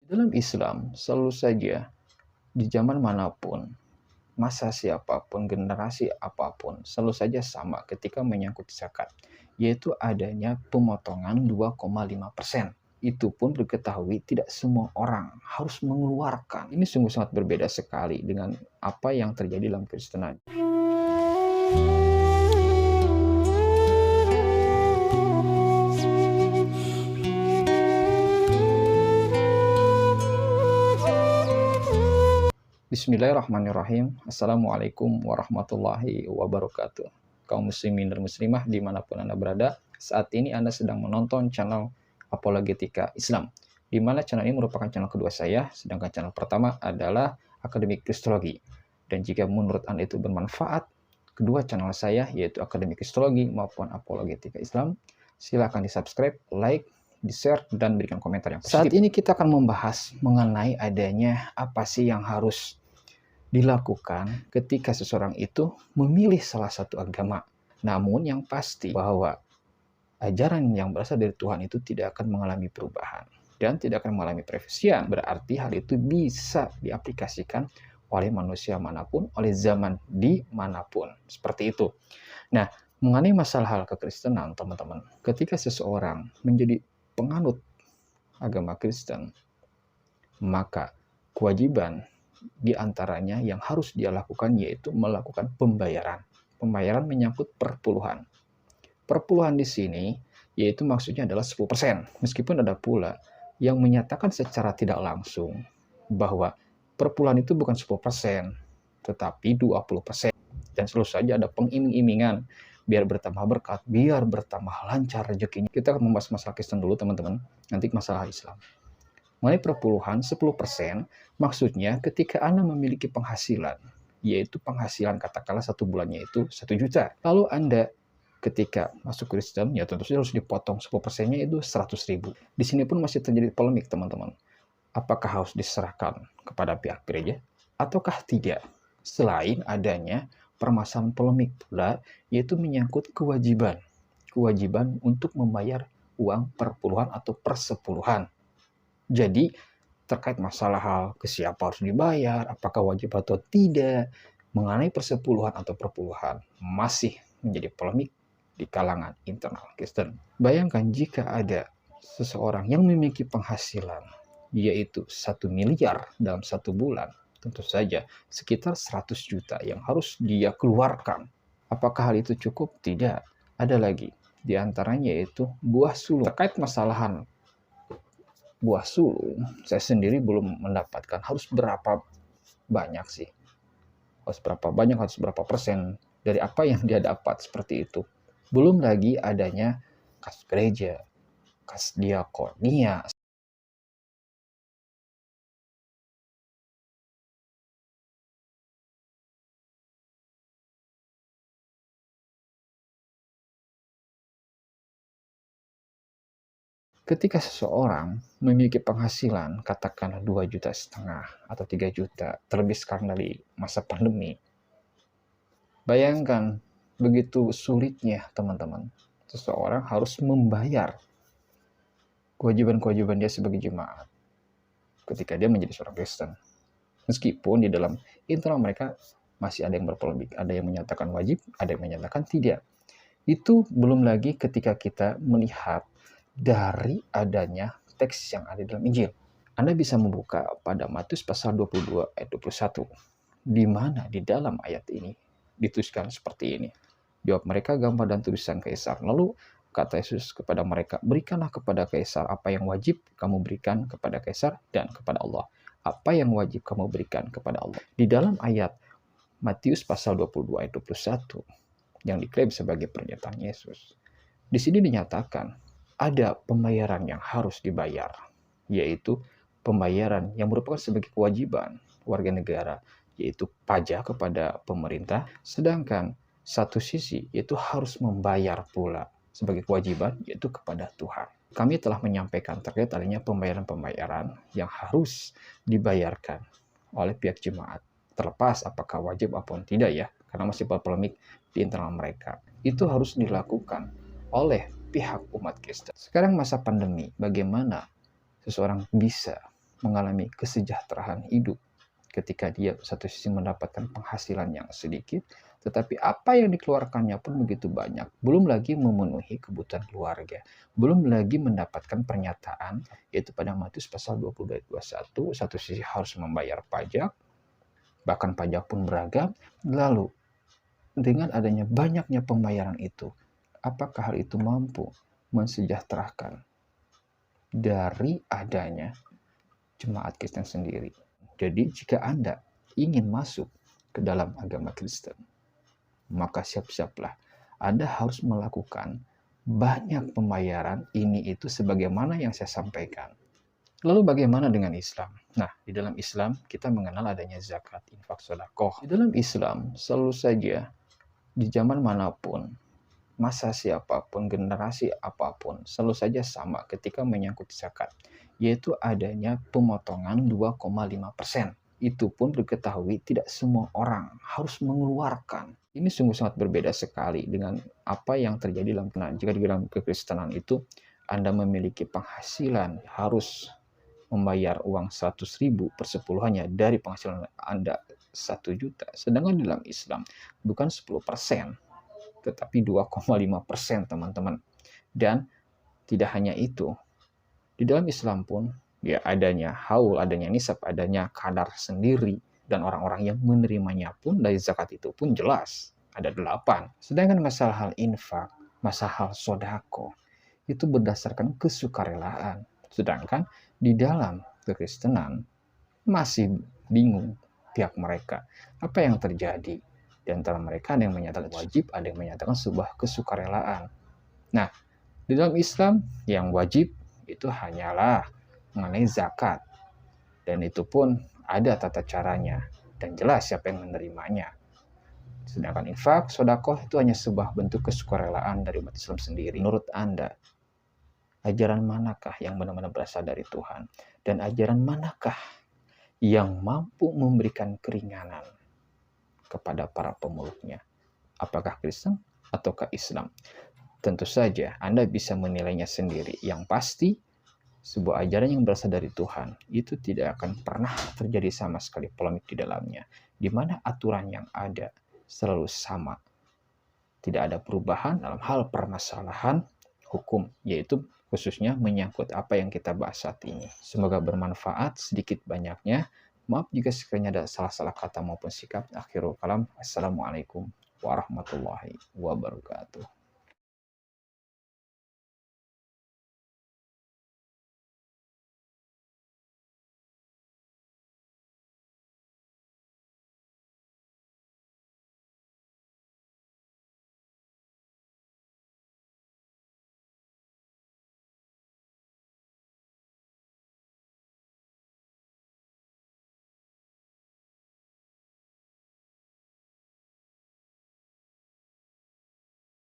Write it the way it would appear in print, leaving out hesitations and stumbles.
Dalam Islam, selalu saja di zaman manapun, masa siapapun, generasi apapun, selalu saja sama ketika menyangkut zakat, yaitu adanya pemotongan 2,5%. Itu pun diketahui tidak semua orang harus mengeluarkan. Ini sungguh sangat berbeda sekali dengan apa yang terjadi dalam Kristenan. Bismillahirrahmanirrahim. Assalamualaikum warahmatullahi wabarakatuh. Kaum muslimin dan muslimah dimanapun Anda berada, saat ini Anda sedang menonton channel Apologetika Islam, di mana channel ini merupakan channel kedua saya, sedangkan channel pertama adalah Akademik Kristologi. Dan jika menurut Anda itu bermanfaat, kedua channel saya, yaitu Akademik Kristologi maupun Apologetika Islam, silakan di-subscribe, like, di-share, dan berikan komentar yang positif. Saat ini kita akan membahas mengenai adanya apa sih yang harus dilakukan ketika seseorang itu memilih salah satu agama. Namun yang pasti bahwa ajaran yang berasal dari Tuhan itu tidak akan mengalami perubahan dan tidak akan mengalami perevisian. Berarti hal itu bisa diaplikasikan oleh manusia manapun, oleh zaman di manapun. Seperti itu. Nah, mengenai masalah hal kekristenan, teman-teman, ketika seseorang menjadi penganut agama Kristen, maka kewajiban di antaranya yang harus dia lakukan yaitu melakukan pembayaran. Pembayaran menyangkut perpuluhan. Perpuluhan di sini yaitu maksudnya adalah 10%. Meskipun ada pula yang menyatakan secara tidak langsung bahwa perpuluhan itu bukan 10%, tetapi 20%. Dan selalu saja ada pengiming-imingan biar bertambah berkat, biar bertambah lancar rezekinya. Kita akan membahas masalah Kristen dulu, teman-teman. Nanti masalah Islam. Mengenai perpuluhan 10%, maksudnya ketika Anda memiliki penghasilan, yaitu penghasilan katakanlah satu bulannya itu 1 juta. Lalu Anda ketika masuk Kristen, ya tentu saja harus dipotong 10%-nya itu 100.000. Di sini pun masih terjadi polemik, teman-teman. Apakah harus diserahkan kepada pihak gereja ataukah tidak? Selain adanya permasalahan polemik pula, yaitu menyangkut kewajiban. Kewajiban untuk membayar uang perpuluhan atau persepuluhan. Jadi, terkait masalah hal ke siapa harus dibayar, apakah wajib atau tidak, mengenai persepuluhan atau perpuluhan, masih menjadi polemik di kalangan internal Kristen. Bayangkan jika ada seseorang yang memiliki penghasilan, yaitu 1 miliar dalam 1 bulan, tentu saja sekitar 100 juta yang harus dia keluarkan. Apakah hal itu cukup? Tidak. Ada lagi, di antaranya yaitu buah sulung. Terkait masalahan buah sulung, saya sendiri belum mendapatkan harus berapa banyak sih. Harus berapa banyak, harus berapa persen dari apa yang dia dapat, seperti itu. Belum lagi adanya kas gereja, kas diakonia. Ketika seseorang memiliki penghasilan, katakanlah 2,5 juta atau 3 juta, terlebih sekarang dari masa pandemi. Bayangkan begitu sulitnya, teman-teman. Seseorang harus membayar kewajiban-kewajiban dia sebagai jemaat ketika dia menjadi seorang Kristen. Meskipun di dalam internal mereka masih ada yang berpolemik, ada yang menyatakan wajib, ada yang menyatakan tidak. Itu belum lagi ketika kita melihat dari adanya teks yang ada dalam Injil. Anda bisa membuka pada Matius pasal 22 ayat 21, di mana di dalam ayat ini dituliskan seperti ini. Jawab mereka, gambar dan tulisan Kaisar. Lalu kata Yesus kepada mereka, berikanlah kepada Kaisar apa yang wajib kamu berikan kepada Kaisar, dan kepada Allah apa yang wajib kamu berikan kepada Allah. Di dalam ayat Matius pasal 22 ayat 21 yang diklaim sebagai pernyataan Yesus, di sini dinyatakan ada pembayaran yang harus dibayar, yaitu pembayaran yang merupakan sebagai kewajiban warga negara, yaitu pajak kepada pemerintah, sedangkan satu sisi itu harus membayar pula sebagai kewajiban, yaitu kepada Tuhan. Kami telah menyampaikan terkait adanya pembayaran-pembayaran yang harus dibayarkan oleh pihak jemaat, terlepas apakah wajib ataupun tidak ya, karena masih berpolemik di internal mereka. Itu harus dilakukan oleh pihak umat Kristen. Sekarang masa pandemi, bagaimana seseorang bisa mengalami kesejahteraan hidup ketika dia satu sisi mendapatkan penghasilan yang sedikit, tetapi apa yang dikeluarkannya pun begitu banyak. Belum lagi memenuhi kebutuhan keluarga. Belum lagi mendapatkan pernyataan, yaitu pada Matius pasal 20 ayat 21, satu sisi harus membayar pajak, bahkan pajak pun beragam. Lalu, dengan adanya banyaknya pembayaran itu, apakah hal itu mampu mensejahterakan dari adanya jemaat Kristen sendiri? Jadi jika Anda ingin masuk ke dalam agama Kristen, maka siap-siaplah Anda harus melakukan banyak pembayaran ini itu sebagaimana yang saya sampaikan. Lalu bagaimana dengan Islam? Nah, di dalam Islam kita mengenal adanya zakat, infak, sedekah. Di dalam Islam selalu saja di zaman manapun, masa siapapun, generasi apapun, selalu saja sama ketika menyangkut zakat, yaitu adanya pemotongan 2,5%. Itu pun diketahui tidak semua orang harus mengeluarkan. Ini sungguh sangat berbeda sekali dengan apa yang terjadi dalam jika di dalam kekristenan itu Anda memiliki penghasilan harus membayar uang 100.000 per sepuluhannya dari penghasilan Anda 1 juta. Sedangkan dalam Islam bukan 10%, tetapi 2,5% teman-teman. Dan tidak hanya itu, di dalam Islam pun ya adanya haul, adanya nisab, adanya kadar sendiri, dan orang-orang yang menerimanya pun dari zakat itu pun jelas ada 8. Sedangkan masalah hal infak, masalah hal sodako itu berdasarkan kesukarelaan. Sedangkan di dalam kekristenan masih bingung pihak mereka apa yang terjadi. Di antara mereka ada yang menyatakan wajib, ada yang menyatakan sebuah kesukarelaan. Nah, di dalam Islam yang wajib itu hanyalah mengenai zakat, dan itu pun ada tata caranya dan jelas siapa yang menerimanya. Sedangkan infak, sedekah itu hanya sebuah bentuk kesukarelaan dari umat Islam sendiri. Menurut Anda, ajaran manakah yang benar-benar berasal dari Tuhan, dan ajaran manakah yang mampu memberikan keringanan kepada para pemeluknya? Apakah Kristen ataukah Islam? Tentu saja Anda bisa menilainya sendiri. Yang pasti, sebuah ajaran yang berasal dari Tuhan itu tidak akan pernah terjadi sama sekali polemik di dalamnya, di mana aturan yang ada selalu sama. Tidak ada perubahan dalam hal permasalahan hukum, yaitu khususnya menyangkut apa yang kita bahas saat ini. Semoga bermanfaat sedikit banyaknya. Maaf jika sekiranya ada salah-salah kata maupun sikap. Akhirul kalam. Assalamualaikum warahmatullahi wabarakatuh.